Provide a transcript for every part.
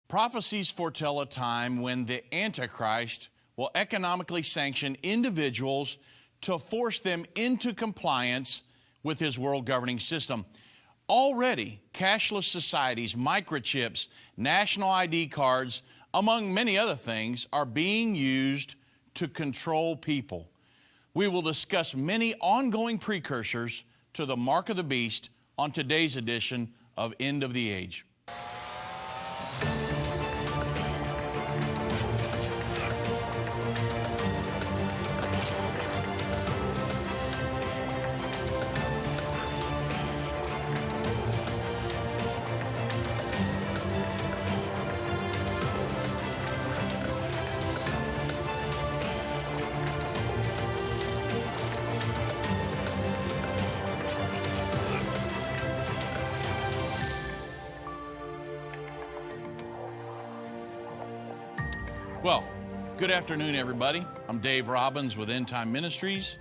Prophecies foretell a time when the Antichrist will economically sanction individuals to force them into compliance with his world governing system. Already, cashless societies, microchips, national ID cards, among many other things, are being used to control people. We will discuss many ongoing precursors to the mark of the beast on today's edition of End of the Age. Well, good afternoon, everybody. I'm Dave Robbins with Endtime Ministries,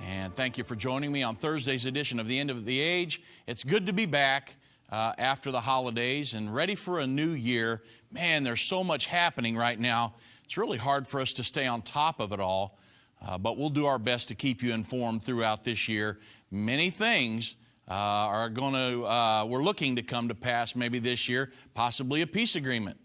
and thank you for joining me on Thursday's edition of the End of the Age. It's good to be back after the holidays and ready for a new year. Man, there's so much happening right now. It's really hard for us to stay on top of it all, but we'll do our best to keep you informed throughout this year. Many things we're looking to come to pass maybe this year, possibly a peace agreement.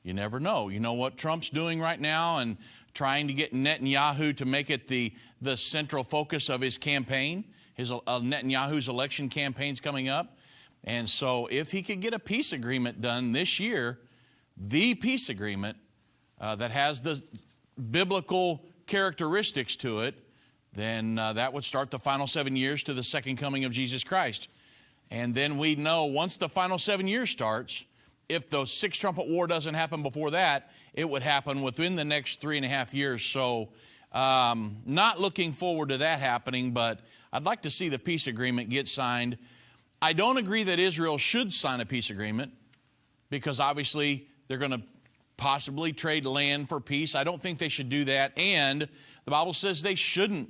You never know. You know what Trump's doing right now and trying to get Netanyahu to make it the central focus of his campaign. Netanyahu's election campaign's coming up. And so if he could get a peace agreement done this year, the peace agreement that has the biblical characteristics to it, then that would start the final 7 years to the second coming of Jesus Christ. And then we know once the final 7 years starts, if the sixth trumpet war doesn't happen before that, it would happen within the next 3.5 years. So not looking forward to that happening, but I'd like to see the peace agreement get signed. I don't agree that Israel should sign a peace agreement because obviously they're going to possibly trade land for peace. I don't think they should do that. And the Bible says they shouldn't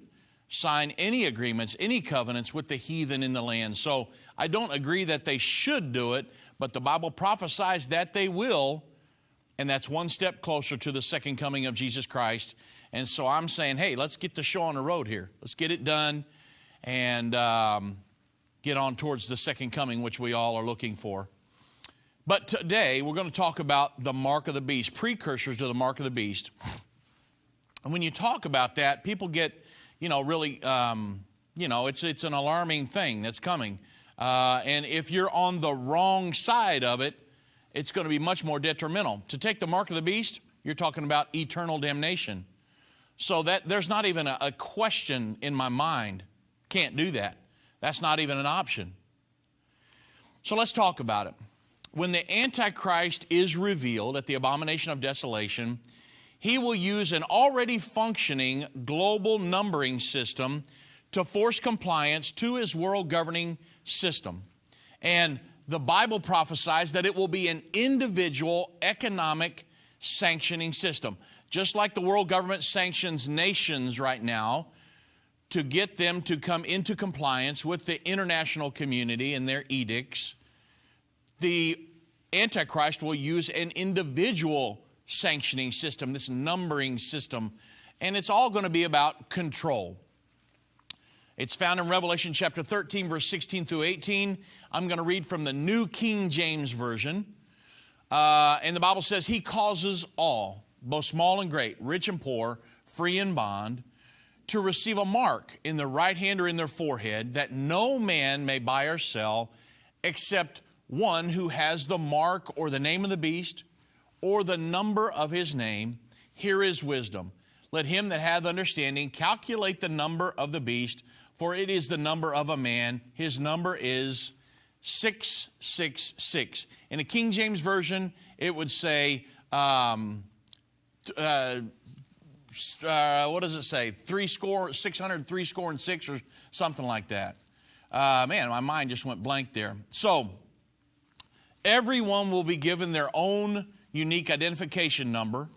sign any agreements, any covenants with the heathen in the land. So I don't agree that they should do it, but the Bible prophesies that they will, and that's one step closer to the second coming of Jesus Christ. And so I'm saying, hey, let's get the show on the road here. Let's get it done and get on towards the second coming, which we all are looking for. But today we're going to talk about the mark of the beast, precursors to the mark of the beast. And when you talk about that, people get, really, it's an alarming thing that's coming. And if you're on the wrong side of it, it's going to be much more detrimental. To take the mark of the beast, you're talking about eternal damnation. So that there's not even a question in my mind. Can't do that. That's not even an option. So let's talk about it. When the Antichrist is revealed at the abomination of desolation, he will use an already functioning global numbering system to force compliance to his world governing system. And the Bible prophesies that it will be an individual economic sanctioning system. Just like the world government sanctions nations right now to get them to come into compliance with the international community and their edicts, the Antichrist will use an individual sanctioning system, this numbering system, and it's all going to be about control. It's found in Revelation chapter 13, verse 16 through 18. I'm going to read from the New King James Version. And the Bible says, he causes all, both small and great, rich and poor, free and bond, to receive a mark in their right hand or in their forehead, that no man may buy or sell except one who has the mark or the name of the beast or the number of his name. Here is wisdom. Let him that hath understanding calculate the number of the beast, for it is the number of a man. His number is 666. In a King James Version, it would say, what does it say? 603 score and six, or something like that. Man, my mind just went blank there. So, everyone will be given their own unique identification number,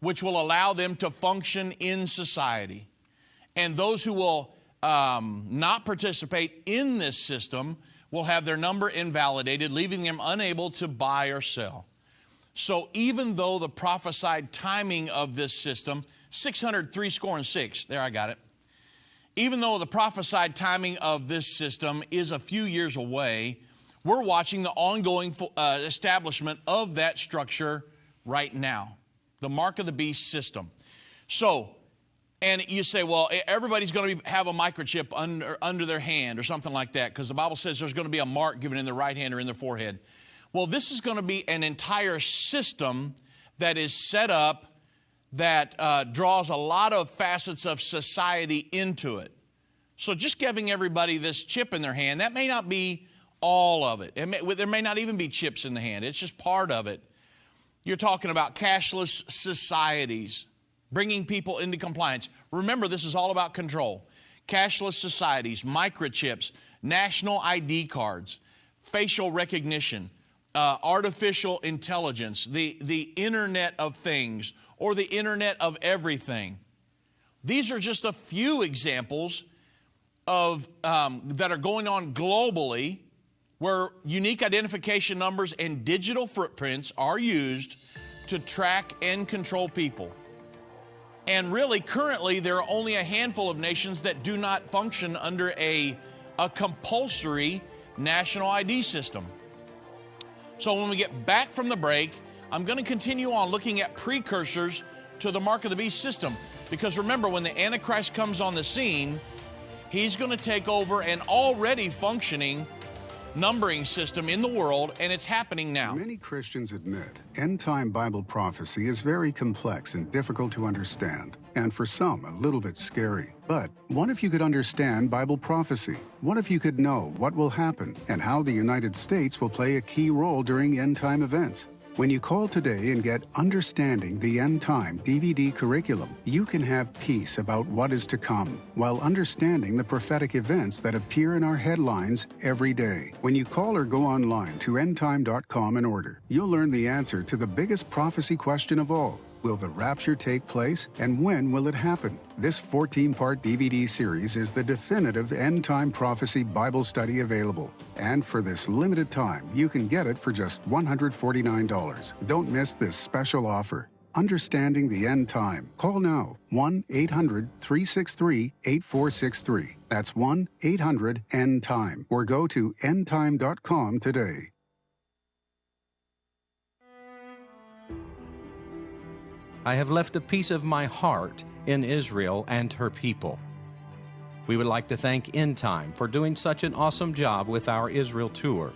which will allow them to function in society. And those who will not participate in this system will have their number invalidated, leaving them unable to buy or sell. So even though the prophesied timing of this system, 603 there I got it. Even though the prophesied timing of this system is a few years away, we're watching the ongoing establishment of that structure right now, the mark of the beast system. So, and you say, well, everybody's going to have a microchip under their hand or something like that, because the Bible says there's going to be a mark given in their right hand or in their forehead. Well, this is going to be an entire system that is set up that draws a lot of facets of society into it. So just giving everybody this chip in their hand, that may not be all of it. There may not even be chips in the hand. It's just part of it. You're talking about cashless societies, bringing people into compliance. Remember, this is all about control. Cashless societies, microchips, national ID cards, facial recognition, artificial intelligence, the Internet of Things, or the Internet of Everything. These are just a few examples of that are going on globally, where unique identification numbers and digital footprints are used to track and control people. And really, currently, there are only a handful of nations that do not function under a compulsory national ID system. So when we get back from the break, I'm going to continue on looking at precursors to the mark of the beast system. Because remember, when the Antichrist comes on the scene, he's going to take over an already functioning numbering system in the world, and it's happening now. Many Christians admit end-time Bible prophecy is very complex and difficult to understand, and for some, a little bit scary. But what if you could understand Bible prophecy? What if you could know what will happen and how the United States will play a key role during end-time events? When you call today and get Understanding the End Time DVD curriculum, you can have peace about what is to come while understanding the prophetic events that appear in our headlines every day. When you call or go online to endtime.com and order, you'll learn the answer to the biggest prophecy question of all. Will the rapture take place, and when will it happen? This 14-part DVD series is the definitive end-time prophecy Bible study available. And for this limited time, you can get it for just $149. Don't miss this special offer. Understanding the End Time. Call now, 1-800-363-8463. That's 1-800-END-TIME. Or go to endtime.com today. I have left a piece of my heart in Israel and her people. We would like to thank Endtime for doing such an awesome job with our Israel tour.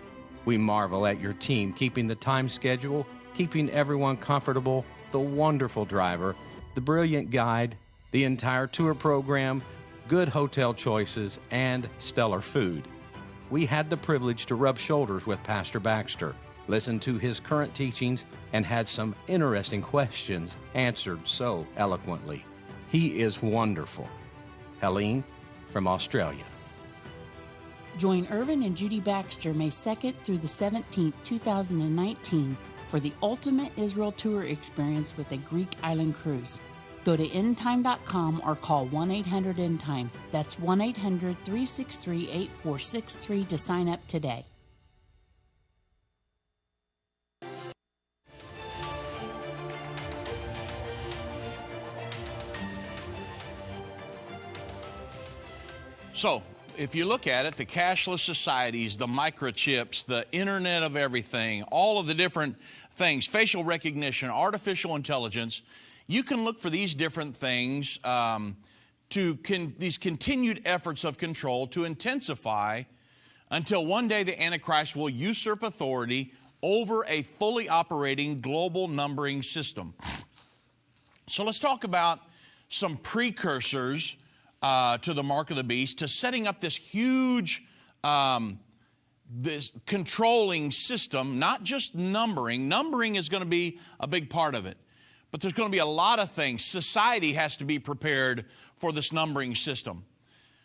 We marvel at your team keeping the time schedule, keeping everyone comfortable, the wonderful driver, the brilliant guide, the entire tour program, good hotel choices, and stellar food. We had the privilege to rub shoulders with Pastor Baxter, listened to his current teachings, and had some interesting questions answered so eloquently. He is wonderful. Helene from Australia. Join Irvin and Judy Baxter May 2nd through the 17th, 2019 for the ultimate Israel tour experience with a Greek island cruise. Go to endtime.com or call 1-800-END-TIME. That's 1-800-363-8463 to sign up today. So, if you look at it, the cashless societies, the microchips, the Internet of Everything, all of the different things, facial recognition, artificial intelligence, you can look for these different things, these continued efforts of control to intensify until one day the Antichrist will usurp authority over a fully operating global numbering system. So let's talk about some precursors to the mark of the beast, to setting up this huge, this controlling system, not just numbering. Numbering is going to be a big part of it, but there's going to be a lot of things. Society has to be prepared for this numbering system.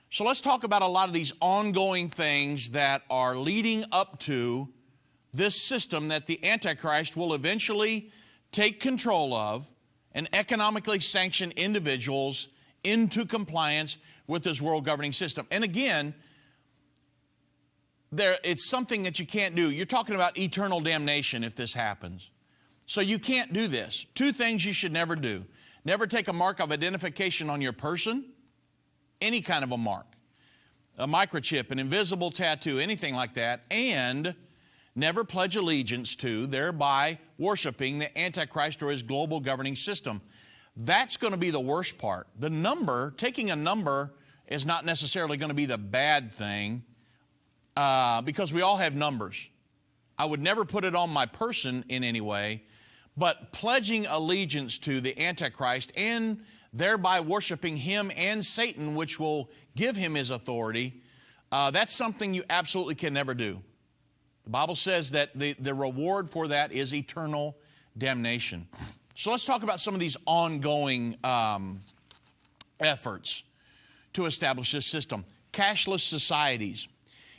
So let's talk about a lot of these ongoing things that are leading up to this system that the Antichrist will eventually take control of and economically sanction individuals into compliance with this world governing system. And again, it's something that you can't do. You're talking about eternal damnation if this happens. So you can't do this. Two things you should never do. Never take a mark of identification on your person, any kind of a mark, a microchip, an invisible tattoo, anything like that, and never pledge allegiance to, thereby worshiping the Antichrist or his global governing system. That's going to be the worst part. The number, taking a number is not necessarily going to be the bad thing because we all have numbers. I would never put it on my person in any way, but pledging allegiance to the Antichrist and thereby worshiping him and Satan, which will give him his authority, that's something you absolutely can never do. The Bible says that the reward for that is eternal damnation. So let's talk about some of these ongoing efforts to establish this system. Cashless societies.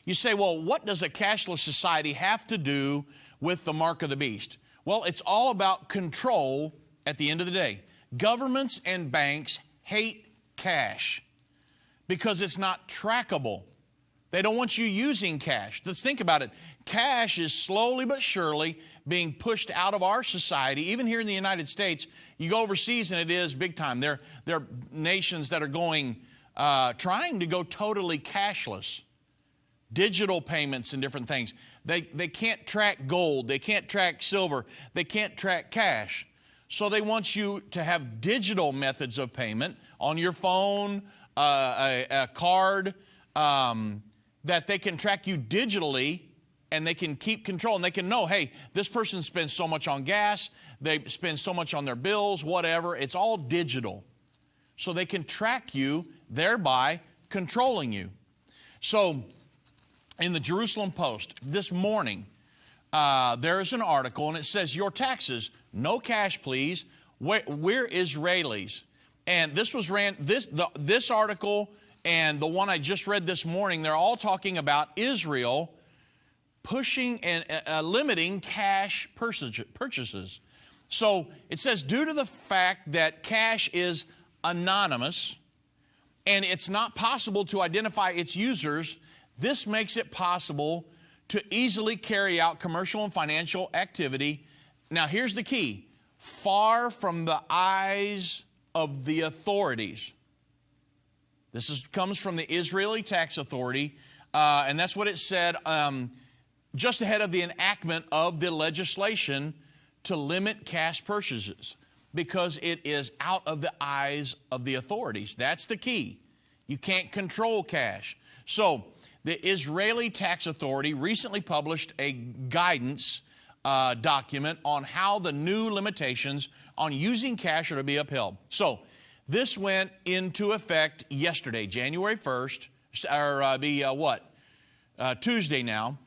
You say, well, what does a cashless society have to do with the mark of the beast? Well, it's all about control at the end of the day. Governments and banks hate cash because it's not trackable. They don't want you using cash. Let's think about it. Cash is slowly but surely being pushed out of our society. Even here in the United States, you go overseas and it is big time. There are nations that are going, trying to go totally cashless. Digital payments and different things. They can't track gold. They can't track silver. They can't track cash. So they want you to have digital methods of payment on your phone, a card, that they can track you digitally and they can keep control and they can know, hey, this person spends so much on gas, they spend so much on their bills, whatever. It's all digital. So they can track you, thereby controlling you. So in the Jerusalem Post this morning, there is an article and it says, your taxes, no cash please, we're Israelis. And this was this article and the one I just read this morning, they're all talking about Israel pushing and limiting cash purchases. So it says, due to the fact that cash is anonymous and it's not possible to identify its users, this makes it possible to easily carry out commercial and financial activity. Now, here's the key. Far from the eyes of the authorities. This comes from the Israeli tax authority, and that's what it said just ahead of the enactment of the legislation to limit cash purchases because it is out of the eyes of the authorities. That's the key. You can't control cash. So the Israeli tax authority recently published a guidance document on how the new limitations on using cash are to be upheld. So this went into effect yesterday, January 1st, or Tuesday now,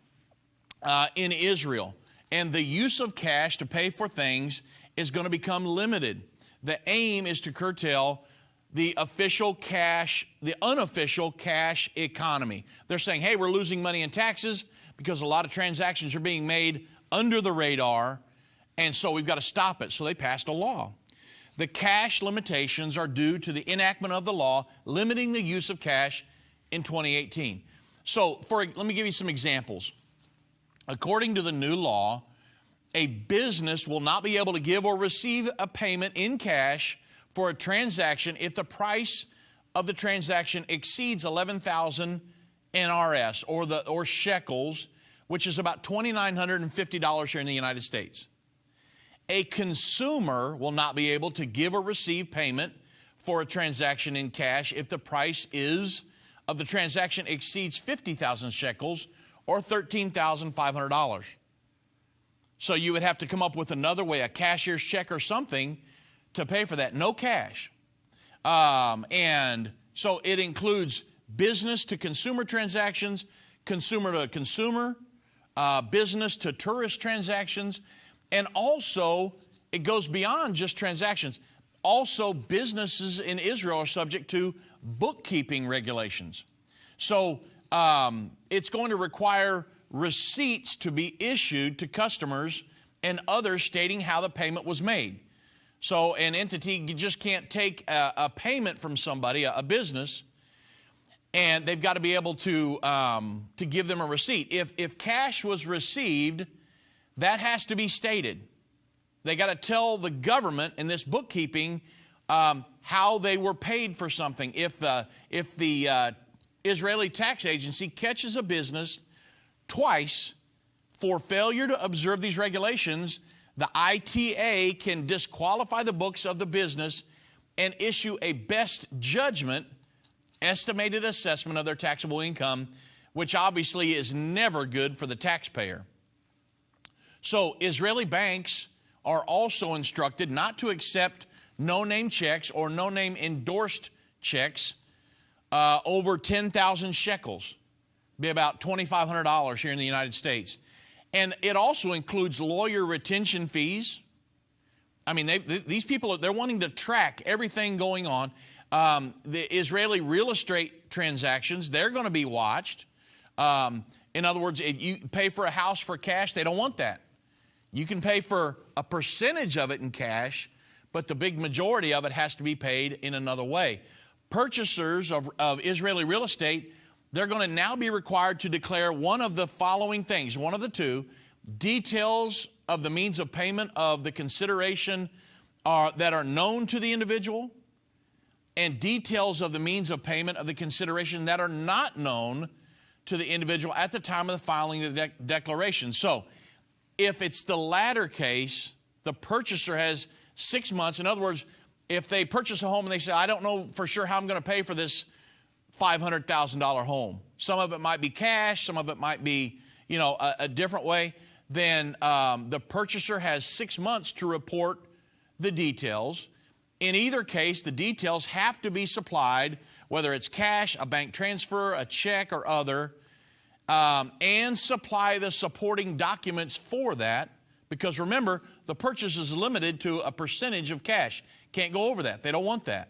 in Israel. And the use of cash to pay for things is going to become limited. The aim is to curtail the official cash, the unofficial cash economy. They're saying, hey, we're losing money in taxes because a lot of transactions are being made under the radar, and so we've got to stop it. So they passed a law. The cash limitations are due to the enactment of the law limiting the use of cash in 2018. So let me give you some examples. According to the new law, a business will not be able to give or receive a payment in cash for a transaction if the price of the transaction exceeds 11,000 NRS or shekels, which is about $2,950 here in the United States. A consumer will not be able to give or receive payment for a transaction in cash if the price of the transaction exceeds 50,000 shekels or $13,500. So you would have to come up with another way, a cashier's check or something, to pay for that. No cash. And so it includes business to consumer transactions, consumer to consumer, business to tourist transactions, and also it goes beyond just transactions. Also, businesses in Israel are subject to bookkeeping regulations. So it's going to require receipts to be issued to customers and others stating how the payment was made. So an entity just can't take a payment from somebody, a business, and they've got to be able to give them a receipt. If cash was received, that has to be stated. They got to tell the government in this bookkeeping how they were paid for something. If the Israeli tax agency catches a business twice for failure to observe these regulations, the ITA can disqualify the books of the business and issue a best judgment estimated assessment of their taxable income, which obviously is never good for the taxpayer. So Israeli banks are also instructed not to accept no-name checks or no-name endorsed checks over 10,000 shekels, be about $2,500 here in the United States. And it also includes lawyer retention fees. I mean, these people, they're wanting to track everything going on. The Israeli real estate transactions, they're going to be watched. In other words, if you pay for a house for cash, they don't want that. You can pay for a percentage of it in cash, but the big majority of it has to be paid in another way. Purchasers of Israeli real estate, they're going to now be required to declare one of the following things, one of the two: details of the means of payment of the consideration that are known to the individual, and details of the means of payment of the consideration that are not known to the individual at the time of the filing of the declaration. So if it's the latter case, the purchaser has 6 months. In other words, if they purchase a home and they say, I don't know for sure how I'm going to pay for this $500,000 home. Some of it might be cash, some of it might be, a different way. Then the purchaser has 6 months to report the details. In either case, the details have to be supplied, whether it's cash, a bank transfer, a check, or other, and supply the supporting documents for that. Because remember, the purchase is limited to a percentage of cash. Can't go over that. They don't want that.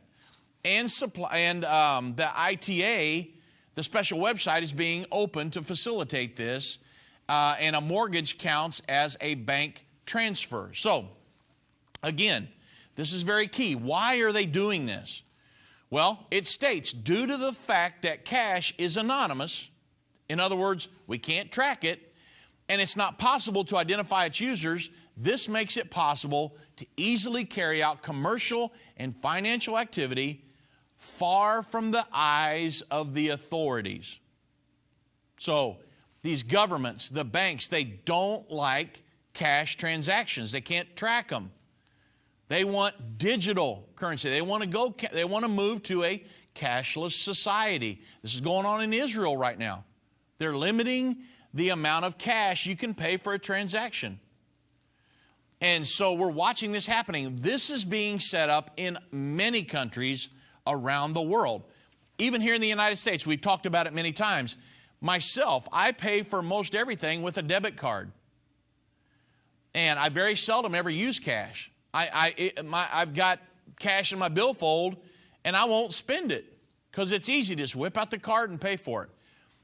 And the ITA, the special website, is being open to facilitate this. And a mortgage counts as a bank transfer. So, again, this is very key. Why are they doing this? Well, it states, due to the fact that cash is anonymous, in other words, we can't track it, and it's not possible to identify its users, this makes it possible to easily carry out commercial and financial activity far from the eyes of the authorities. So, these governments, the banks, they don't like cash transactions. They can't track them. They want digital currency. They want to move to a cashless society. This is going on in Israel right now. They're limiting the amount of cash you can pay for a transaction. And so we're watching this happening. This is being set up in many countries around the world. Even here in the United States, we've talked about it many times. Myself, I pay for most everything with a debit card. And I very seldom ever use cash. I've got cash in my billfold, and I won't spend it because it's easy to just whip out the card and pay for it.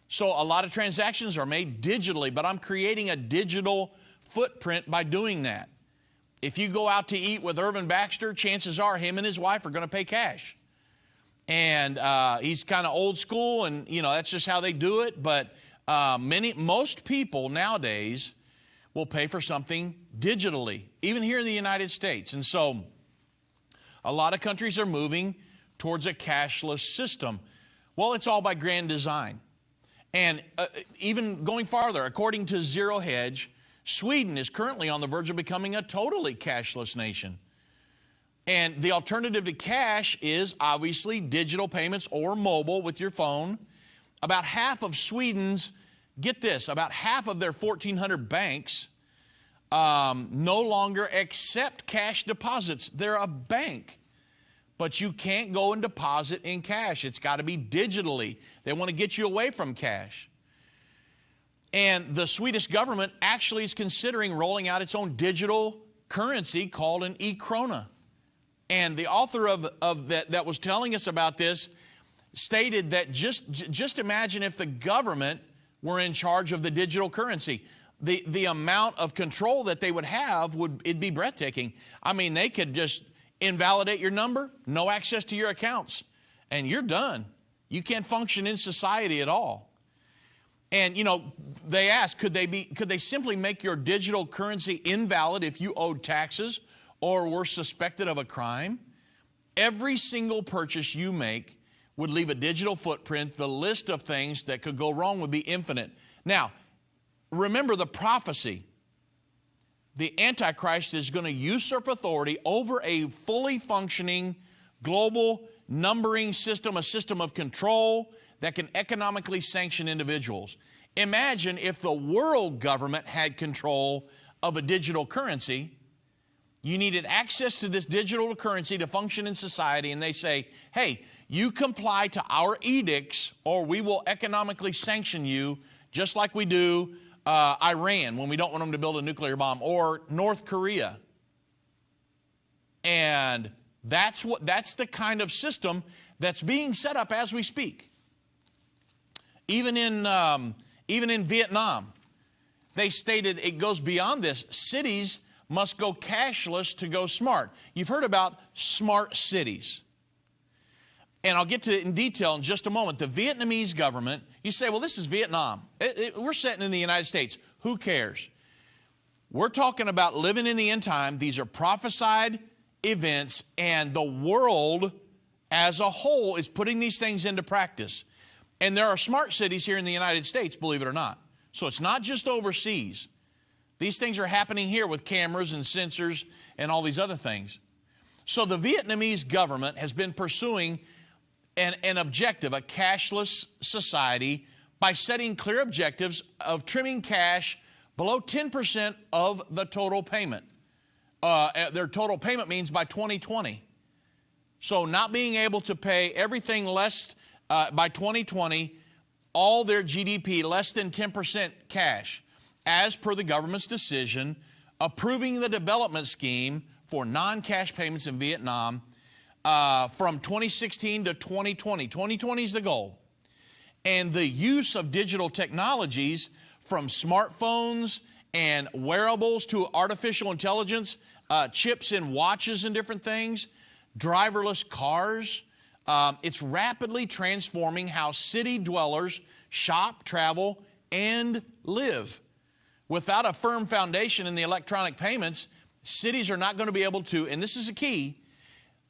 So a lot of transactions are made digitally, but I'm creating a digital footprint by doing that. If you go out to eat with Irvin Baxter, chances are him and his wife are going to pay cash. And he's kind of old school, and that's just how they do it. But most people nowadays will pay for something digitally, even here in the United States. And so a lot of countries are moving towards a cashless system. Well, it's all by grand design. And even going farther, according to Zero Hedge, Sweden is currently on the verge of becoming a totally cashless nation. And the alternative to cash is obviously digital payments or mobile with your phone. About half of Sweden's, get this, about half of their 1,400 banks no longer accept cash deposits. They're a bank. But you can't go and deposit in cash. It's got to be digitally. They want to get you away from cash. And the Swedish government actually is considering rolling out its own digital currency called an e-krona. And the author of that was telling us about this stated that just imagine if the government were in charge of the digital currency. The amount of control that they would have, it'd be breathtaking. I mean, they could just invalidate your number, no access to your accounts, and you're done. You can't function in society at all. And, they ask, could they simply make your digital currency invalid if you owed taxes or were suspected of a crime? Every single purchase you make would leave a digital footprint. The list of things that could go wrong would be infinite. Now, remember the prophecy. The Antichrist is going to usurp authority over a fully functioning global numbering system, a system of control that can economically sanction individuals. Imagine if the world government had control of a digital currency. You needed access to this digital currency to function in society, and they say, hey, you comply to our edicts or we will economically sanction you, just like we do Iran when we don't want them to build a nuclear bomb, or North Korea. And that's the kind of system that's being set up as we speak. Even in Vietnam, they stated it goes beyond this. Cities must go cashless to go smart. You've heard about smart cities. And I'll get to it in detail in just a moment. The Vietnamese government, you say, well, this is Vietnam. We're sitting in the United States. Who cares? We're talking about living in the end time. These are prophesied events, and the world as a whole is putting these things into practice. And there are smart cities here in the United States, believe it or not. So it's not just overseas. These things are happening here with cameras and sensors and all these other things. So the Vietnamese government has been pursuing an objective, a cashless society, by setting clear objectives of trimming cash below 10% of the total payment. Their total payment means by 2020. So not being able to pay everything less by 2020, all their GDP less than 10% cash, as per the government's decision approving the development scheme for non-cash payments in Vietnam from 2016 to 2020. 2020 is the goal. And the use of digital technologies from smartphones and wearables to artificial intelligence, chips in watches and different things, driverless cars. It's rapidly transforming how city dwellers shop, travel, and live. Without a firm foundation in the electronic payments, cities are not going to be able to, and this is a key,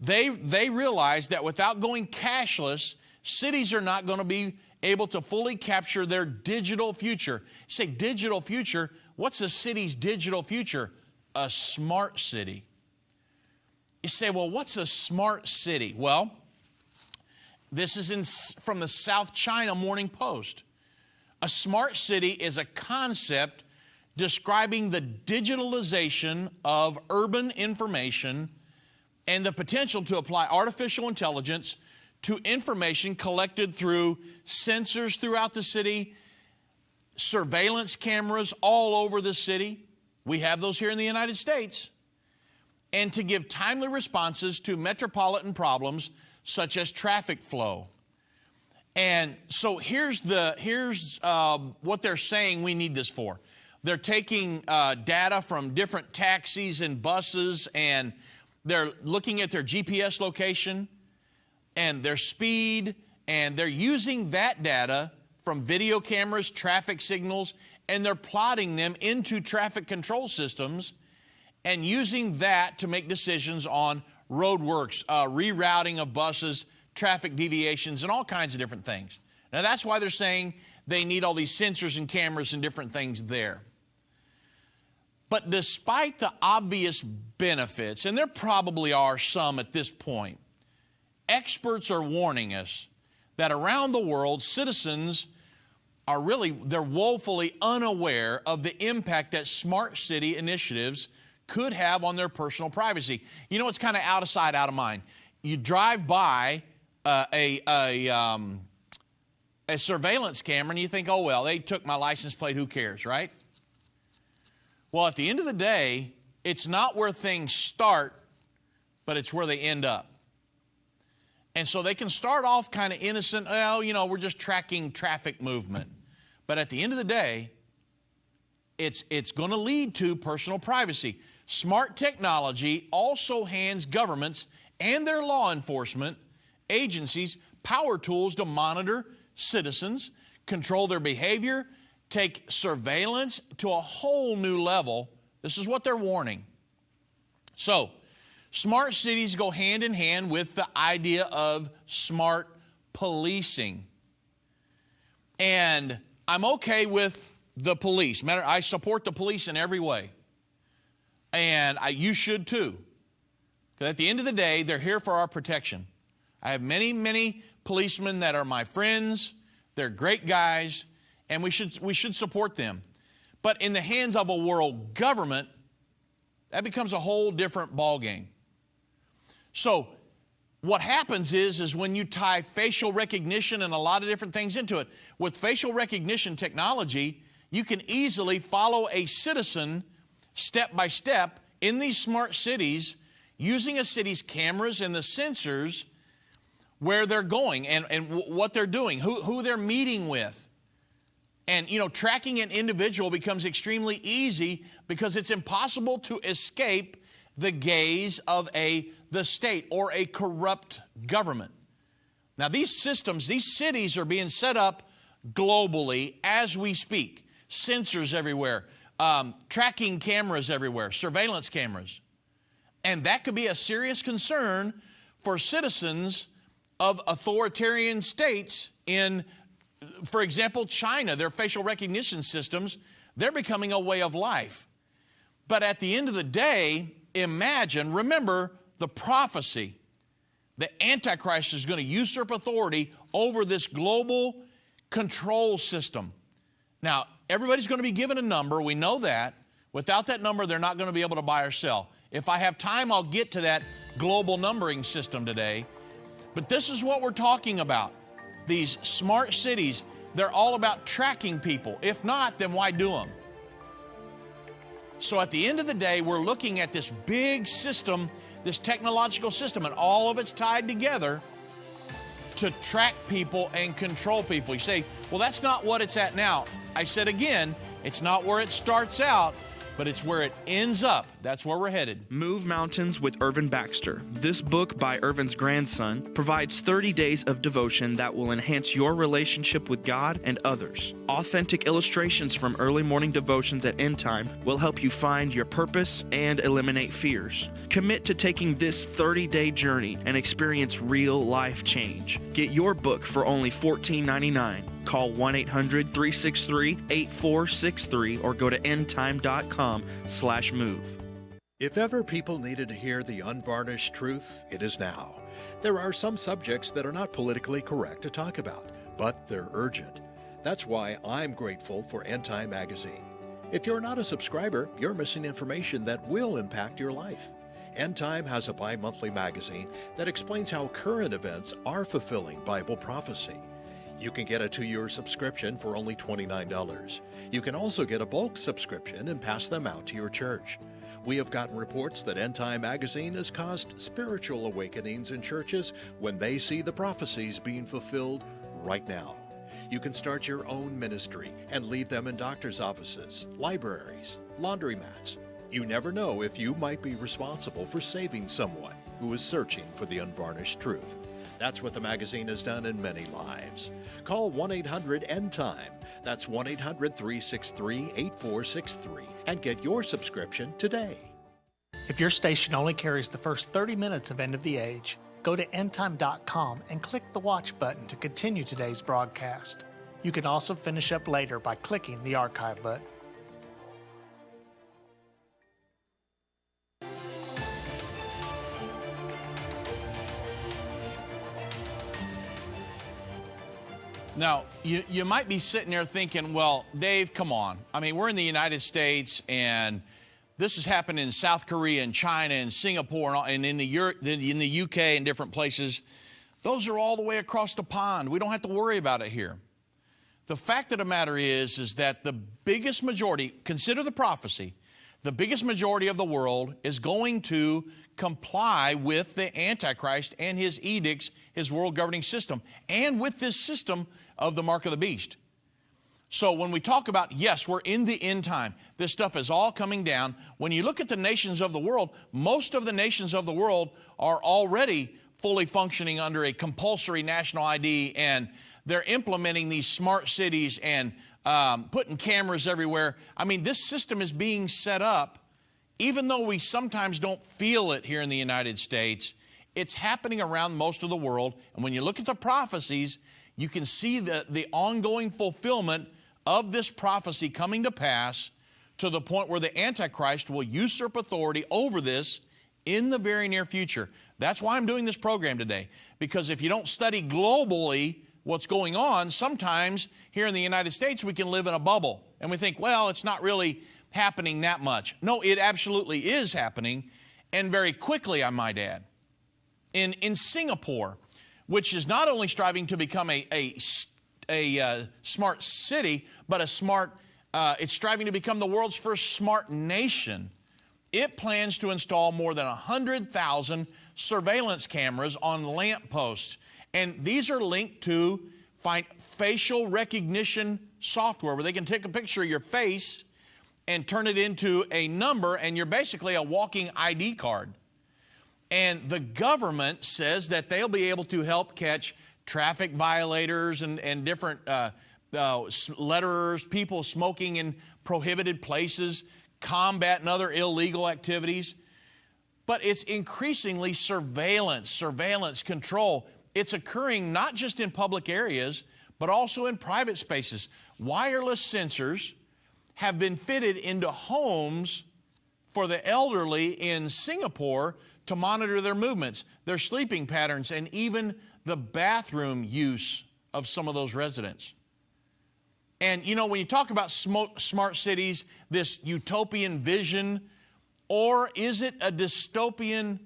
they realize that without going cashless, cities are not going to be able to fully capture their digital future. You say digital future, what's a city's digital future? A smart city. You say, well, what's a smart city? Well, this is from the South China Morning Post. A smart city is a concept describing the digitalization of urban information and the potential to apply artificial intelligence to information collected through sensors throughout the city, surveillance cameras all over the city. We have those here in the United States. And to give timely responses to metropolitan problems such as traffic flow. And so here's what they're saying we need this for. They're taking data from different taxis and buses, and they're looking at their GPS location and their speed, and they're using that data from video cameras, traffic signals, and they're plotting them into traffic control systems and using that to make decisions on road works, rerouting of buses, traffic deviations, and all kinds of different things. Now, that's why they're saying they need all these sensors and cameras and different things there. But despite the obvious benefits, and there probably are some at this point, experts are warning us that around the world, citizens are they're woefully unaware of the impact that smart city initiatives could have on their personal privacy. You know, it's kind of out of sight, out of mind. You drive by a surveillance camera and you think, oh, well, they took my license plate, who cares, right? Well, at the end of the day, it's not where things start, but it's where they end up. And so they can start off kind of innocent, well, you know, we're just tracking traffic movement. But at the end of the day, it's going to lead to personal privacy. Smart technology also hands governments and their law enforcement agencies power tools to monitor citizens, control their behavior, take surveillance to a whole new level. This is what they're warning. So, smart cities go hand in hand with the idea of smart policing. And I'm okay with the police. I support the police in every way. And you should too. Because at the end of the day, they're here for our protection. I have many, many policemen that are my friends. They're great guys, and we should support them. But in the hands of a world government, that becomes a whole different ballgame. So what happens is when you tie facial recognition and a lot of different things into it, with facial recognition technology, you can easily follow a citizen step by step in these smart cities using a city's cameras and the sensors where they're going and what they're doing, who they're meeting with. And, tracking an individual becomes extremely easy because it's impossible to escape the gaze of the state or a corrupt government. Now, these systems, these cities are being set up globally as we speak. Sensors everywhere, tracking cameras everywhere, surveillance cameras. And that could be a serious concern for citizens of authoritarian states in, for example, China. Their facial recognition systems, they're becoming a way of life. But at the end of the day, remember the prophecy. The Antichrist is going to usurp authority over this global control system. Now, everybody's going to be given a number. We know that. Without that number, they're not going to be able to buy or sell. If I have time, I'll get to that global numbering system today. But this is what we're talking about. These smart cities, they're all about tracking people. If not, then why do them? So at the end of the day, we're looking at this big system, this technological system, and all of it's tied together to track people and control people. You say, well, that's not what it's at now. I said again, it's not where it starts out, but it's where it ends up. That's where we're headed. Move Mountains with Irvin Baxter. This book by Irvin's grandson provides 30 days of devotion that will enhance your relationship with God and others. Authentic illustrations from early morning devotions at Endtime will help you find your purpose and eliminate fears. Commit to taking this 30-day journey and experience real life change. Get your book for only $14.99. Call 1-800-363-8463 or go to endtime.com/move. If ever people needed to hear the unvarnished truth, it is now. There are some subjects that are not politically correct to talk about, but they're urgent. That's why I'm grateful for Endtime magazine. If you're not a subscriber, you're missing information that will impact your life. Endtime has a bi-monthly magazine that explains how current events are fulfilling Bible prophecy. You can get a 2-year subscription for only $29. You can also get a bulk subscription and pass them out to your church. We have gotten reports that Endtime magazine has caused spiritual awakenings in churches when they see the prophecies being fulfilled right now. You can start your own ministry and leave them in doctor's offices, libraries, laundromats. You never know if you might be responsible for saving someone who is searching for the unvarnished truth. That's what the magazine has done in many lives. Call 1-800-ENDTIME. That's 1-800-363-8463 and get your subscription today. If your station only carries the first 30 minutes of End of the Age, go to endtime.com and click the watch button to continue today's broadcast. You can also finish up later by clicking the archive button. Now, you might be sitting there thinking, well, Dave, come on. I mean, we're in the United States, and this has happened in South Korea and China and Singapore and in the UK and different places. Those are all the way across the pond. We don't have to worry about it here. The fact of the matter is that the biggest majority, consider the prophecy, the biggest majority of the world is going to comply with the Antichrist and his edicts, his world governing system, and with this system of the mark of the beast. So when we talk about, yes, we're in the end time, this stuff is all coming down. When you look at the nations of the world, most of the nations of the world are already fully functioning under a compulsory national ID, and they're implementing these smart cities and putting cameras everywhere. I mean, this system is being set up, even though we sometimes don't feel it here in the United States. It's happening around most of the world. And when you look at the prophecies, you can see the ongoing fulfillment of this prophecy coming to pass to the point where the Antichrist will usurp authority over this in the very near future. That's why I'm doing this program today, because if you don't study globally what's going on, sometimes here in the United States we can live in a bubble and we think, well, it's not really happening that much. No, it absolutely is happening, and very quickly, I might add. In Singapore, which is not only striving to become a smart city, but it's striving to become the world's first smart nation. It plans to install more than 100,000 surveillance cameras on lampposts. And these are linked to facial recognition software where they can take a picture of your face and turn it into a number, and you're basically a walking ID card. And the government says that they'll be able to help catch traffic violators and different letterers, people smoking in prohibited places, combat and other illegal activities. But it's increasingly surveillance control. It's occurring not just in public areas, but also in private spaces. Wireless sensors have been fitted into homes for the elderly in Singapore to monitor their movements, their sleeping patterns, and even the bathroom use of some of those residents. And, you know, when you talk about smart cities, this utopian vision, or is it a dystopian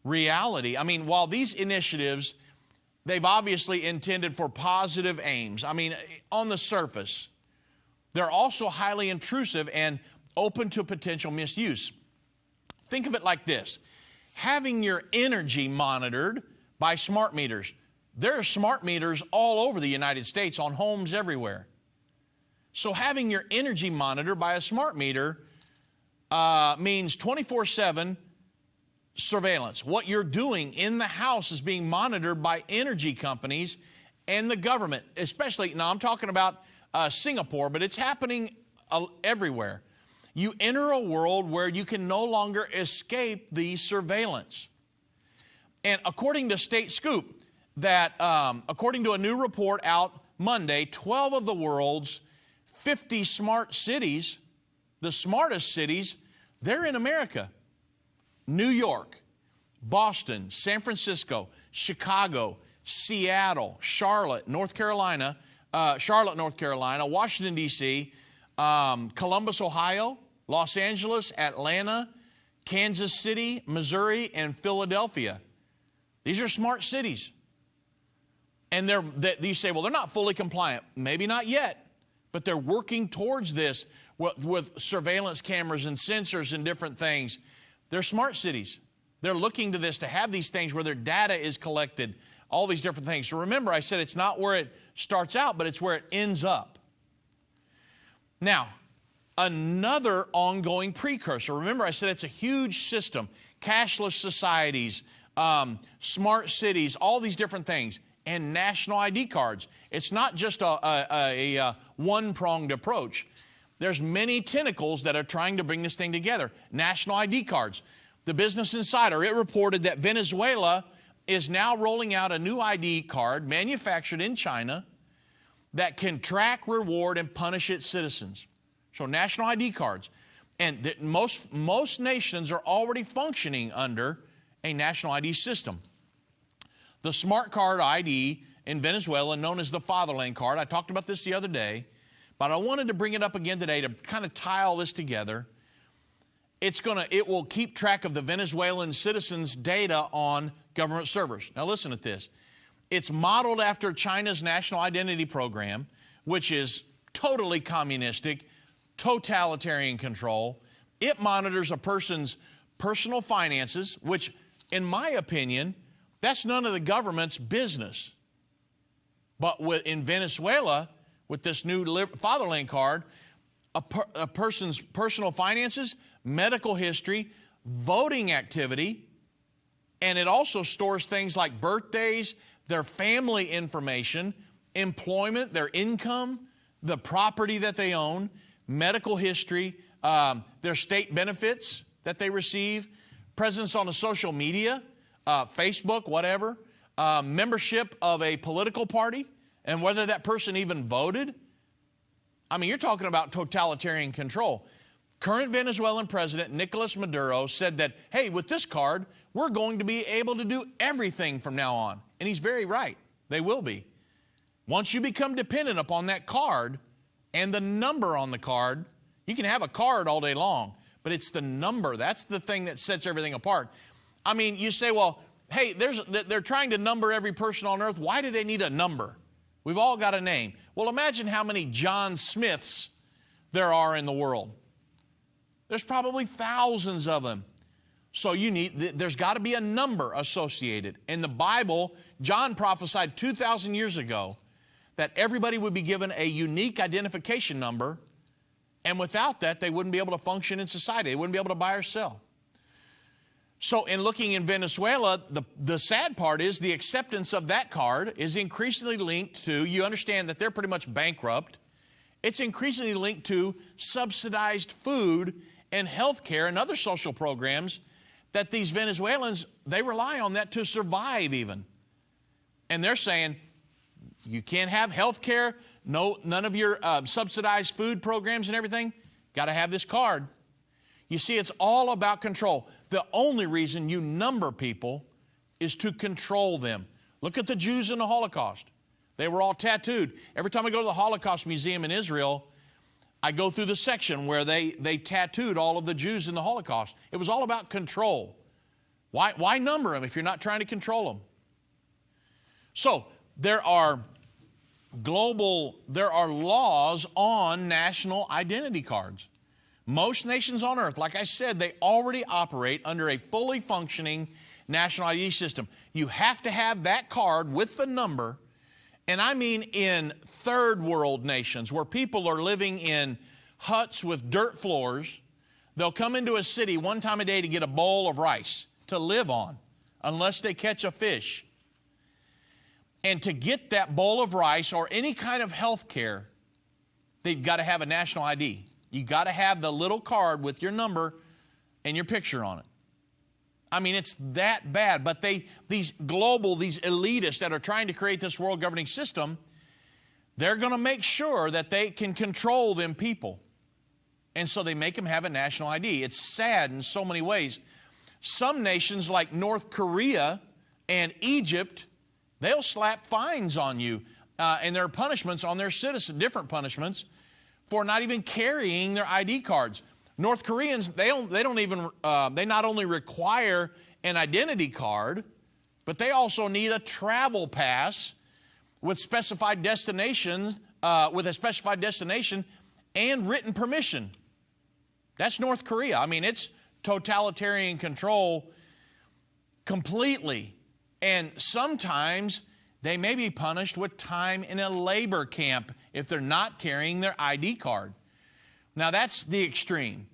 reality? I mean, while these initiatives, they've obviously intended for positive aims. I mean, on the surface, they're also highly intrusive and open to potential misuse. Think of it like this. Having your energy monitored by smart meters. There are smart meters all over the United States on homes everywhere. So having your energy monitored by a smart meter means 24/7 surveillance. What you're doing in the house is being monitored by energy companies and the government, especially, now I'm talking about Singapore, but it's happening everywhere. You enter a world where you can no longer escape the surveillance. And according to State Scoop, according to a new report out Monday, 12 of the world's 50 smart cities, the smartest cities, they're in America. New York, Boston, San Francisco, Chicago, Seattle, Charlotte, North Carolina, Washington, D.C., Columbus, Ohio, Los Angeles, Atlanta, Kansas City, Missouri, and Philadelphia. These are smart cities. And you say, well, they're not fully compliant. Maybe not yet, but they're working towards this with surveillance cameras and sensors and different things. They're smart cities. They're looking to this to have these things where their data is collected, all these different things. So remember, I said it's not where it starts out, but it's where it ends up. Now, another ongoing precursor. Remember, I said it's a huge system. Cashless societies, smart cities, all these different things, and national ID cards. It's not just a one-pronged approach. There's many tentacles that are trying to bring this thing together. National ID cards. The Business Insider, it reported that Venezuela is now rolling out a new ID card manufactured in China that can track, reward, and punish its citizens. So national ID cards. And that most nations are already functioning under a national ID system. The smart card ID in Venezuela, known as the Fatherland card, I talked about this the other day, but I wanted to bring it up again today to kind of tie all this together. It will keep track of the Venezuelan citizens' data on government servers. Now listen to this. It's modeled after China's national identity program, which is totally communistic, totalitarian control. It monitors a person's personal finances, which, in my opinion, that's none of the government's business. But in Venezuela, with this new Fatherland card, a person's personal finances, medical history, voting activity, And it also stores things like birthdays, their family information, employment, their income, the property that they own, medical history, their state benefits that they receive, presence on the social media, Facebook, whatever, membership of a political party, and whether that person even voted. I mean, you're talking about totalitarian control. Current Venezuelan President Nicolas Maduro said that, hey, with this card, we're going to be able to do everything from now on. And he's very right. They will be. Once you become dependent upon that card and the number on the card, you can have a card all day long, but it's the number. That's the thing that sets everything apart. I mean, you say, well, hey, they're trying to number every person on earth. Why do they need a number? We've all got a name. Well, imagine how many John Smiths there are in the world. There's probably thousands of them. So there's got to be a number associated. In the Bible, John prophesied 2,000 years ago that everybody would be given a unique identification number, and without that, they wouldn't be able to function in society. They wouldn't be able to buy or sell. So in looking in Venezuela, the sad part is the acceptance of that card is increasingly linked to, you understand that they're pretty much bankrupt. It's increasingly linked to subsidized food and health care and other social programs that these Venezuelans, they rely on that to survive even. And they're saying, you can't have health care, none of your subsidized food programs and everything. Got to have this card. You see, it's all about control. The only reason you number people is to control them. Look at the Jews in the Holocaust. They were all tattooed. Every time I go to the Holocaust Museum in Israel, I go through the section where they tattooed all of the Jews in the Holocaust. It was all about control. Why number them if you're not trying to control them? So there are laws on national identity cards. Most nations on earth, like I said, they already operate under a fully functioning national ID system. You have to have that card with the number. And I mean in third world nations where people are living in huts with dirt floors. They'll come into a city one time a day to get a bowl of rice to live on unless they catch a fish. And to get that bowl of rice or any kind of health care, they've got to have a national ID. You've got to have the little card with your number and your picture on it. I mean, it's that bad. But these elitists that are trying to create this world governing system, they're going to make sure that they can control them people. And so they make them have a national ID. It's sad in so many ways. Some nations like North Korea and Egypt, they'll slap fines on you. And there are punishments on their citizens, different punishments, for not even carrying their ID cards. North Koreans, they not only require an identity card, but they also need a travel pass with specified destinations, with a specified destination and written permission. That's North Korea. I mean, it's totalitarian control completely. And sometimes they may be punished with time in a labor camp if they're not carrying their ID card. Now, that's the extreme.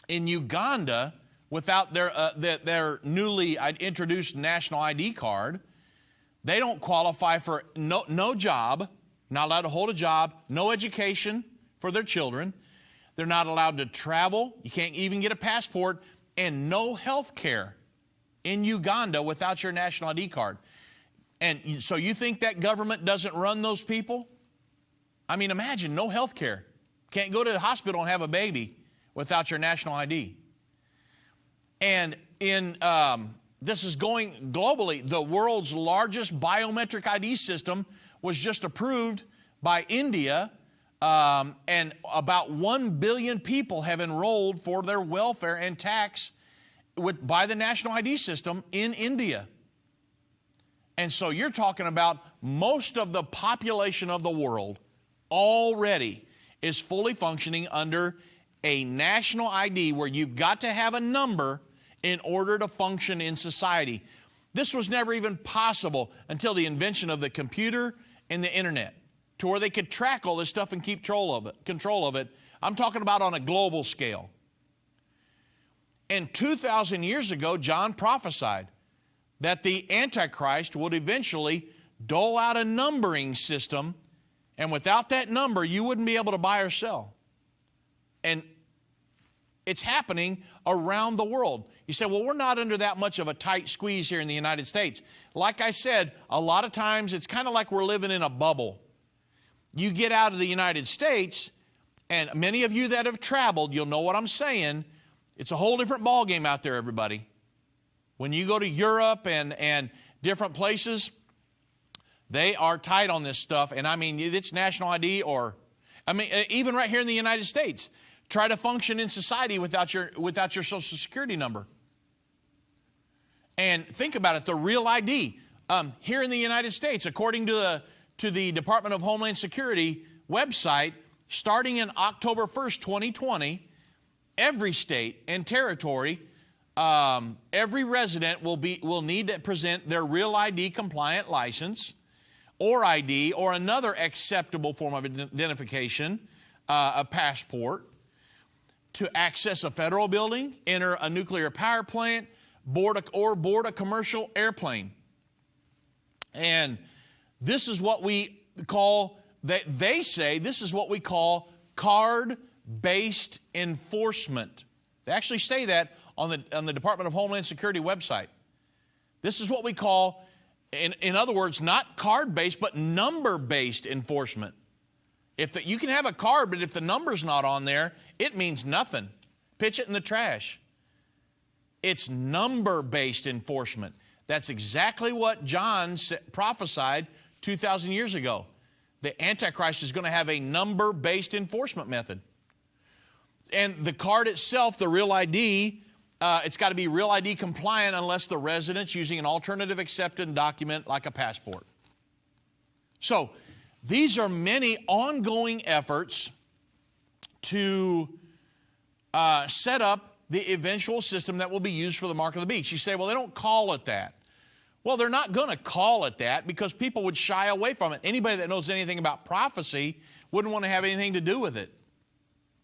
In Uganda, without their newly introduced national ID card, they don't qualify for no job, not allowed to hold a job, no education for their children. They're not allowed to travel. You can't even get a passport, and no health care in Uganda without your national ID card. And so you think that government doesn't run those people? I mean, imagine no health care. Can't go to the hospital and have a baby without your national ID. And this is going globally. The world's largest biometric ID system was just approved by India, and about 1 billion people have enrolled for their welfare and tax by the national ID system in India. And so you're talking about most of the population of the world already is fully functioning under a national ID where you've got to have a number in order to function in society. This was never even possible until the invention of the computer and the internet, to where they could track all this stuff and keep control of it. I'm talking about on a global scale. And 2,000 years ago, John prophesied that the Antichrist would eventually dole out a numbering system, and without that number, you wouldn't be able to buy or sell. And it's happening around the world. You say, well, we're not under that much of a tight squeeze here in the United States. Like I said, a lot of times it's kind of like we're living in a bubble. You get out of the United States, and many of you that have traveled, you'll know what I'm saying. It's a whole different ballgame out there, everybody. When you go to Europe and different places, they are tight on this stuff. And I mean, it's national ID or, I mean, even right here in the United States, try to function in society without your Social Security number. And think about it, the real ID. Here in the United States, according to the Department of Homeland Security website, starting in October 1st, 2020, every state and territory, every resident will need to present their real ID compliant license or ID or another acceptable form of identification, a passport, to access a federal building, enter a nuclear power plant, board a commercial airplane. And this is what we call, they say this is what we call card-based enforcement. They actually say that on the Department of Homeland Security website. This is what we call, in other words, not card-based, but number-based enforcement. You can have a card, but if the number's not on there, it means nothing. Pitch it in the trash. It's number-based enforcement. That's exactly what John prophesied 2,000 years ago. The Antichrist is going to have a number-based enforcement method. And the card itself, the real ID, it's got to be real ID compliant unless the resident's using an alternative accepted document like a passport. So these are many ongoing efforts to set up the eventual system that will be used for the mark of the beast. You say, well, they don't call it that. Well, they're not going to call it that because people would shy away from it. Anybody that knows anything about prophecy wouldn't want to have anything to do with it.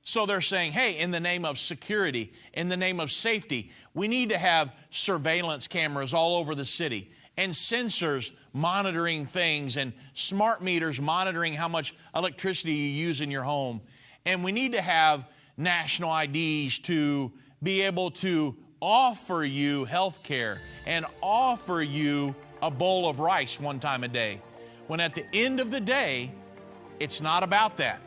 So they're saying, hey, in the name of security, in the name of safety, we need to have surveillance cameras all over the city and sensors monitoring things and smart meters monitoring how much electricity you use in your home. And we need to have national IDs to be able to offer you health care and offer you a bowl of rice one time a day. When at the end of the day, it's not about that.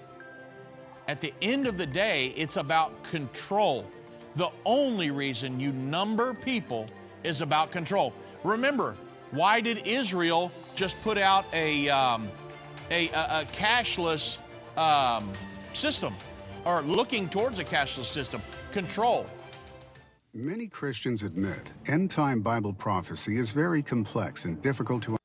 At the end of the day, it's about control. The only reason you number people is about control. Remember, why did Israel just put out a cashless system, or looking towards a cashless system? Control. Many Christians admit end-time Bible prophecy is very complex and difficult to understand,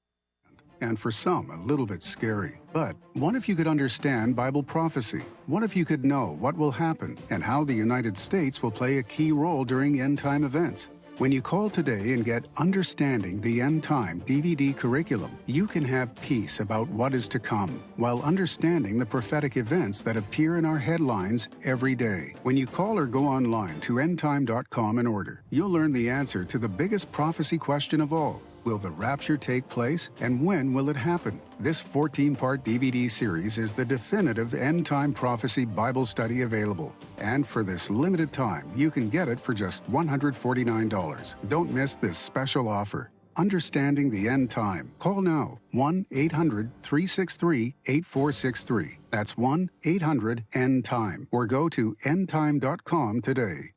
and for some, a little bit scary. But what if you could understand Bible prophecy? What if you could know what will happen and how the United States will play a key role during end-time events? When you call today and get Understanding the End Time DVD curriculum, you can have peace about what is to come while understanding the prophetic events that appear in our headlines every day. When you call or go online to endtime.com and order, you'll learn the answer to the biggest prophecy question of all. Will the rapture take place, and when will it happen? This 14-part DVD series is the definitive end-time prophecy Bible study available. And for this limited time, you can get it for just $149. Don't miss this special offer. Understanding the End Time. Call now. 1-800-363-8463. That's 1-800-END-TIME. Or go to endtime.com today.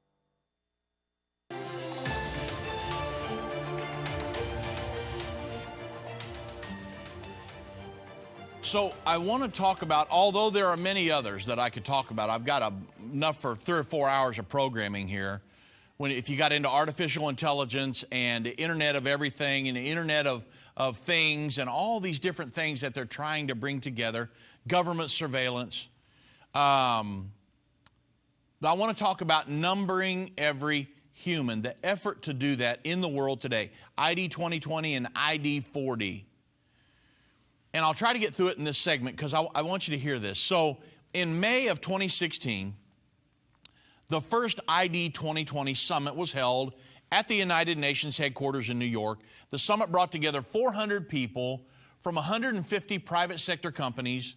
So I want to talk about, although there are many others that I could talk about, I've got enough for 3 or 4 hours of programming here. If you got into artificial intelligence and the Internet of everything and the Internet of things and all these different things that they're trying to bring together, government surveillance. I want to talk about numbering every human, the effort to do that in the world today. ID 2020 and ID 4D. And I'll try to get through it in this segment because I want you to hear this. So in May of 2016, the first ID 2020 summit was held at the United Nations headquarters in New York. The summit brought together 400 people from 150 private sector companies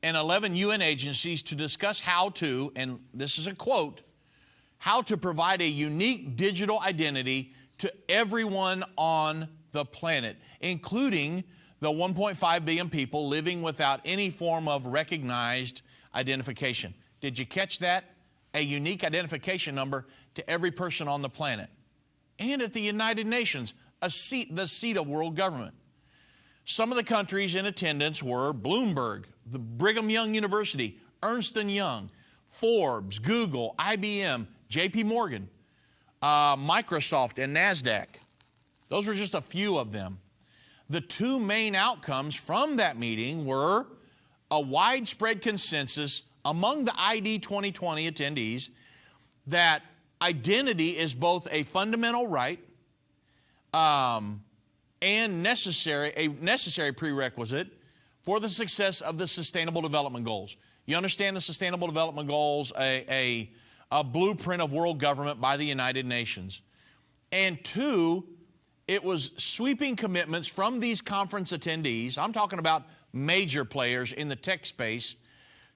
and 11 UN agencies to discuss how to, and this is a quote, how to provide a unique digital identity to everyone on the planet, including the 1.5 billion people living without any form of recognized identification. Did you catch that? A unique identification number to every person on the planet. And at the United Nations, the seat of world government. Some of the countries in attendance were Bloomberg, the Brigham Young University, Ernst & Young, Forbes, Google, IBM, JP Morgan, Microsoft, and NASDAQ. Those were just a few of them. The two main outcomes from that meeting were a widespread consensus among the ID 2020 attendees that identity is both a fundamental right and a necessary prerequisite for the success of the Sustainable Development Goals. You understand the Sustainable Development Goals, a blueprint of world government by the United Nations. And two, it was sweeping commitments from these conference attendees, I'm talking about major players in the tech space,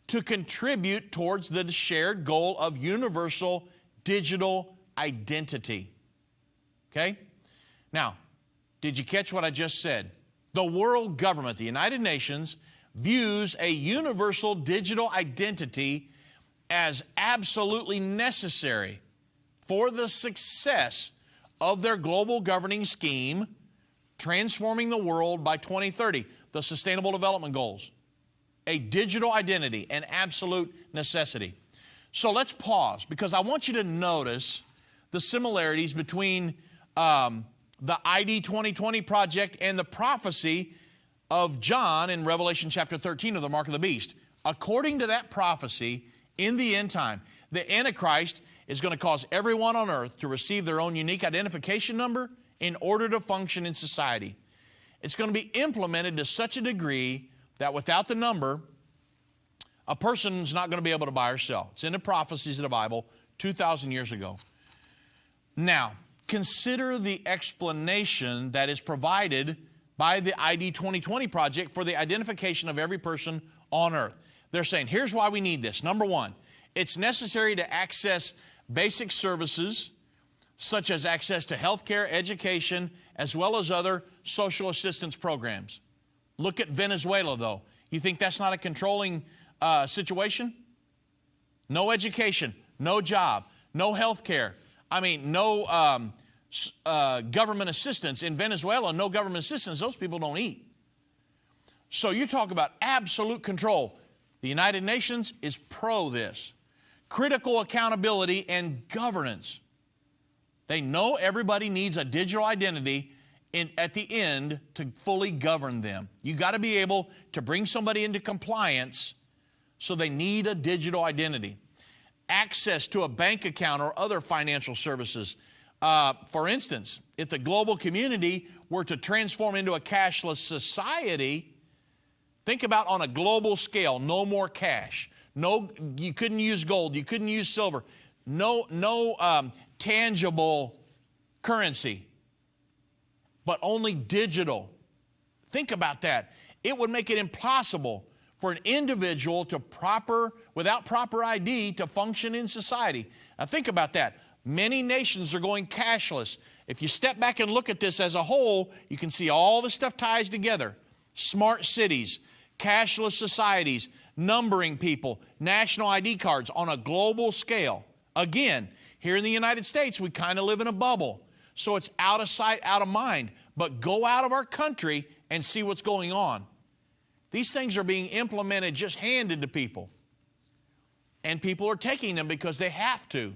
to contribute towards the shared goal of universal digital identity. Okay? Now, did you catch what I just said? The world government, the United Nations, views a universal digital identity as absolutely necessary for the success of their global governing scheme, transforming the world by 2030, the Sustainable Development Goals. A digital identity, an absolute necessity. So let's pause, because I want you to notice the similarities between the ID 2020 project and the prophecy of John in Revelation chapter 13 of the Mark of the Beast. According to that prophecy, in the end time, the Antichrist is going to cause everyone on earth to receive their own unique identification number in order to function in society. It's going to be implemented to such a degree that without the number, a person's not going to be able to buy or sell. It's in the prophecies of the Bible 2,000 years ago. Now, consider the explanation that is provided by the ID 2020 project for the identification of every person on earth. They're saying, here's why we need this. Number one, it's necessary to access basic services such as access to health care, education, as well as other social assistance programs. Look at Venezuela, though. You think that's not a controlling situation? No education, no job, no health care. I mean, no government assistance. In Venezuela, no government assistance. Those people don't eat. So you talk about absolute control. The United Nations is pro this. Critical accountability and governance. They know everybody needs a digital identity at the end to fully govern them. You got to be able to bring somebody into compliance, so they need a digital identity. Access to a bank account or other financial services. For instance, if the global community were to transform into a cashless society, think about on a global scale, no more cash. No, you couldn't use gold, you couldn't use silver. No tangible currency, but only digital. Think about that. It would make it impossible for an individual to without proper ID to function in society. Now think about that. Many nations are going cashless. If you step back and look at this as a whole, you can see all the stuff ties together. Smart cities, cashless societies, numbering people, national ID cards on a global scale. Again, here in the United States, we kind of live in a bubble. So it's out of sight, out of mind. But go out of our country and see what's going on. These things are being implemented, just handed to people. And people are taking them because they have to.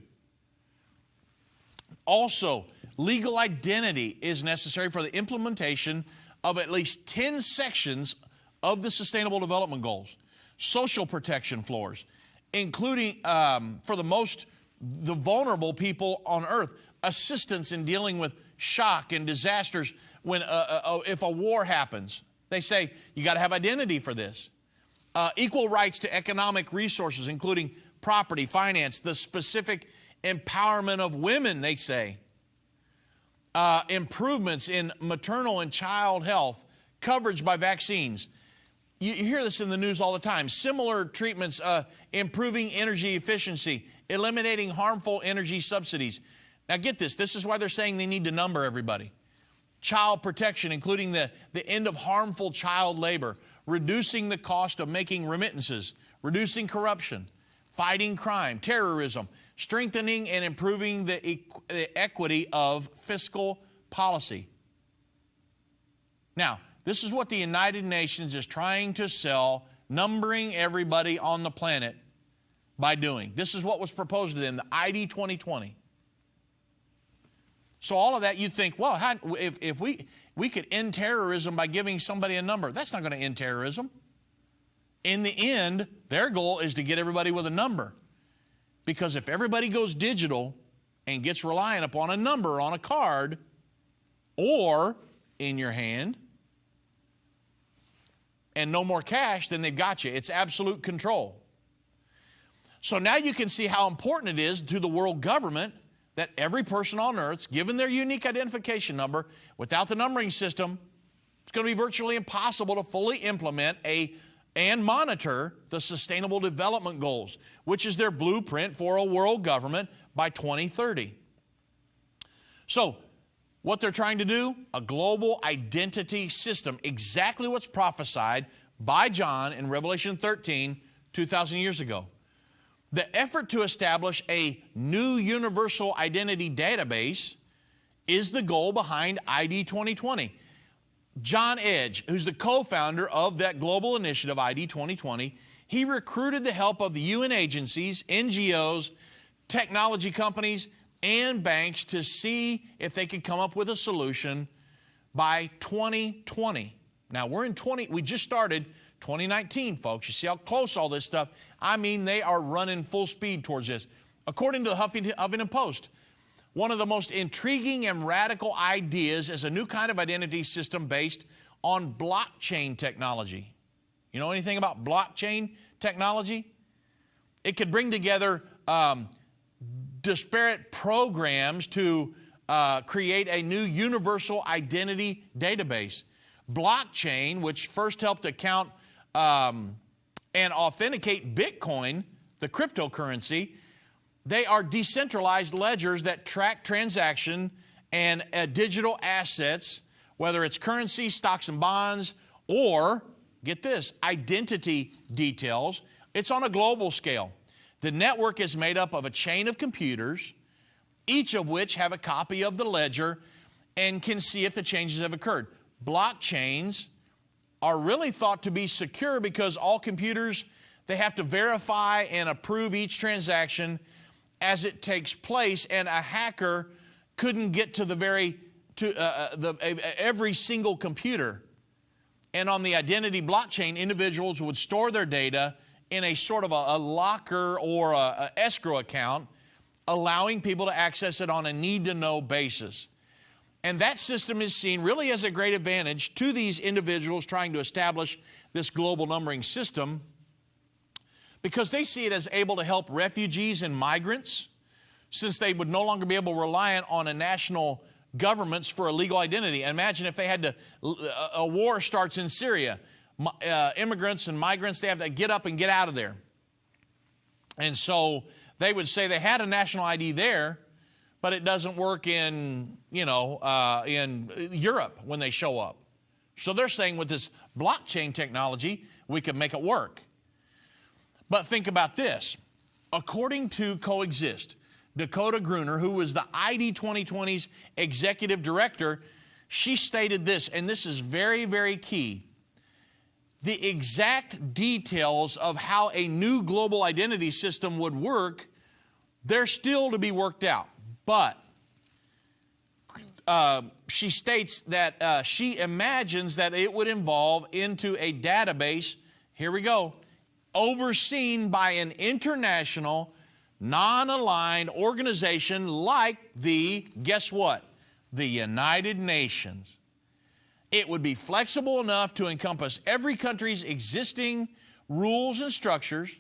Also, legal identity is necessary for the implementation of at least 10 sections of the Sustainable Development Goals. Social protection floors, including for the vulnerable people on earth, assistance in dealing with shock and disasters when if a war happens. They say you got to have identity for this. Equal rights to economic resources, including property, finance, the specific empowerment of women, they say. Improvements in maternal and child health, coverage by vaccines. You hear this in the news all the time. Similar treatments, improving energy efficiency, eliminating harmful energy subsidies. Now get this. This is why they're saying they need to number everybody. Child protection, including the end of harmful child labor, reducing the cost of making remittances, reducing corruption, fighting crime, terrorism, strengthening and improving the equity of fiscal policy. Now, this is what the United Nations is trying to sell, numbering everybody on the planet by doing. This is what was proposed to them, the ID 2020. So all of that, you'd think, well, if we could end terrorism by giving somebody a number. That's not going to end terrorism. In the end, their goal is to get everybody with a number. Because if everybody goes digital and gets reliant upon a number on a card or in your hand and no more cash, then they've got you. It's absolute control. So now you can see how important it is to the world government that every person on earth, given their unique identification number, without the numbering system, it's going to be virtually impossible to fully implement and monitor the Sustainable Development Goals, which is their blueprint for a world government by 2030. So, what they're trying to do? A global identity system, exactly what's prophesied by John in Revelation 13, 2,000 years ago. The effort to establish a new universal identity database is the goal behind ID 2020. John Edge, who's the co-founder of that global initiative, ID 2020, he recruited the help of the UN agencies, NGOs, technology companies, and banks to see if they could come up with a solution by 2020. Now, we just started 2019, folks. You see how close all this stuff, I mean, they are running full speed towards this. According to the Huffington Post, one of the most intriguing and radical ideas is a new kind of identity system based on blockchain technology. You know anything about blockchain technology? It could bring together disparate programs to create a new universal identity database. Blockchain, which first helped account and authenticate Bitcoin, the cryptocurrency, they are decentralized ledgers that track transaction and digital assets, whether it's currency, stocks and bonds, or, get this, identity details. It's on a global scale. The network is made up of a chain of computers, each of which have a copy of the ledger and can see if the changes have occurred. Blockchains are really thought to be secure because all computers, they have to verify and approve each transaction as it takes place, and a hacker couldn't get to every single computer. And on the identity blockchain, individuals would store their data in a sort of a locker or a escrow account, allowing people to access it on a need-to-know basis. And that system is seen really as a great advantage to these individuals trying to establish this global numbering system, because they see it as able to help refugees and migrants, since they would no longer be able to rely on a national governments for a legal identity. Imagine if they had a war starts in Syria. Immigrants and migrants, they have to get up and get out of there. And so they would say they had a national ID there, but it doesn't work in Europe when they show up. So they're saying with this blockchain technology, we can make it work. But think about this. According to Coexist, Dakota Gruner, who was the ID 2020's executive director, she stated this, and this is very, very key. The exact details of how a new global identity system would work, they're still to be worked out. But she states that she imagines that it would evolve into a database, here we go, overseen by an international, non-aligned organization like guess what? The United Nations. It would be flexible enough to encompass every country's existing rules and structures,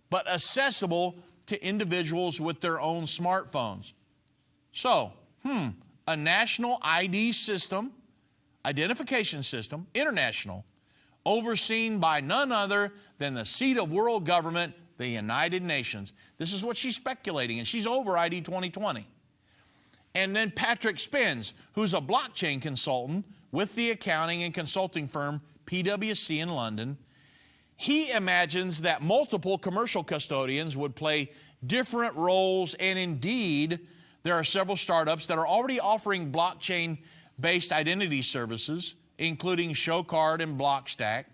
but accessible to individuals with their own smartphones. So, a national ID system, identification system, international, overseen by none other than the seat of world government, the United Nations. This is what she's speculating, and she's over ID 2020. And then Patrick Spence, who's a blockchain consultant with the accounting and consulting firm PwC in London, he imagines that multiple commercial custodians would play different roles, and indeed, there are several startups that are already offering blockchain-based identity services, including ShowCard and Blockstack.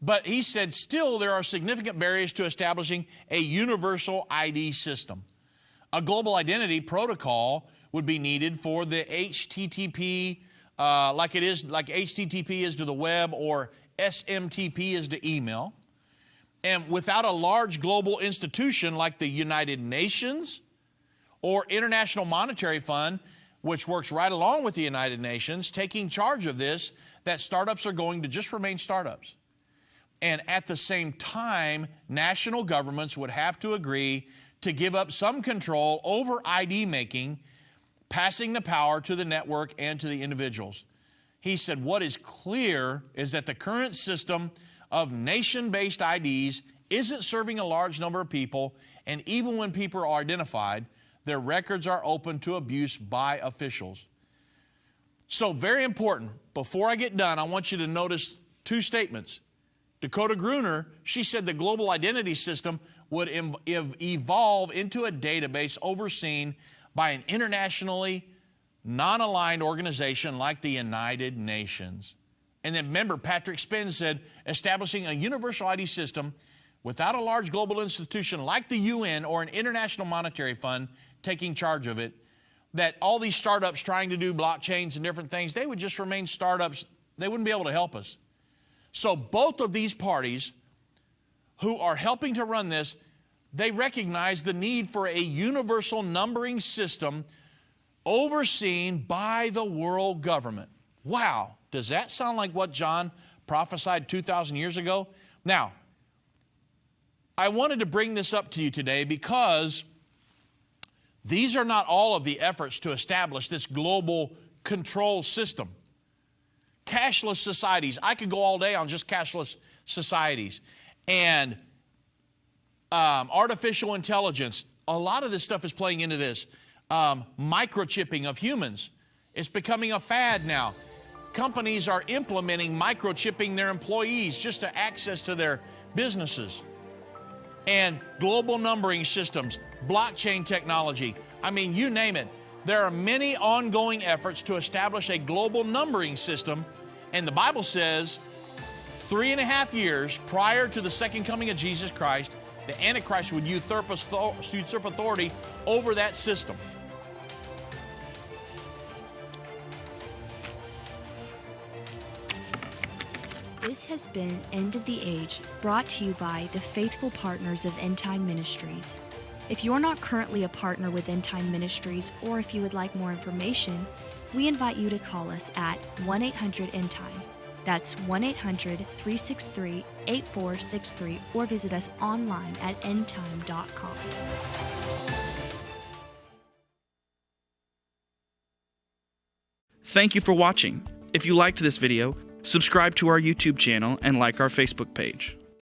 But he said still there are significant barriers to establishing a universal ID system. A global identity protocol would be needed for the HTTP, like HTTP is to the web or SMTP is to email. And without a large global institution like the United Nations or International Monetary Fund, which works right along with the United Nations, taking charge of this, that startups are going to just remain startups. And at the same time, national governments would have to agree to give up some control over ID making, passing the power to the network and to the individuals. He said what is clear is that the current system of nation-based IDs isn't serving a large number of people, and even when people are identified, their records are open to abuse by officials. So very important, before I get done, I want you to notice two statements. Dakota Gruner, she said the global identity system would evolve into a database overseen by an internationally non-aligned organization like the United Nations. And then remember, Patrick Spence said establishing a universal ID system without a large global institution like the UN or an International Monetary Fund taking charge of it, that all these startups trying to do blockchains and different things, they would just remain startups. They wouldn't be able to help us. So both of these parties who are helping to run this, they recognize the need for a universal numbering system overseen by the world government. Wow, does that sound like what John prophesied 2,000 years ago? Now, I wanted to bring this up to you today because these are not all of the efforts to establish this global control system. Cashless societies. I could go all day on just cashless societies. And artificial intelligence. A lot of this stuff is playing into this. Microchipping of humans. It's becoming a fad now. Companies are implementing microchipping their employees just to access to their businesses. And global numbering systems, blockchain technology. I mean, you name it. There are many ongoing efforts to establish a global numbering system, and the Bible says 3.5 years prior to the second coming of Jesus Christ, the Antichrist would usurp authority over that system. This has been End of the Age, brought to you by the faithful partners of Endtime Ministries. If you're not currently a partner with Endtime Ministries, or if you would like more information, we invite you to call us at 1-800-ENDTIME. That's 1-800-363-8463, or visit us online at endtime.com. Thank you for watching. If you liked this video, subscribe to our YouTube channel and like our Facebook page.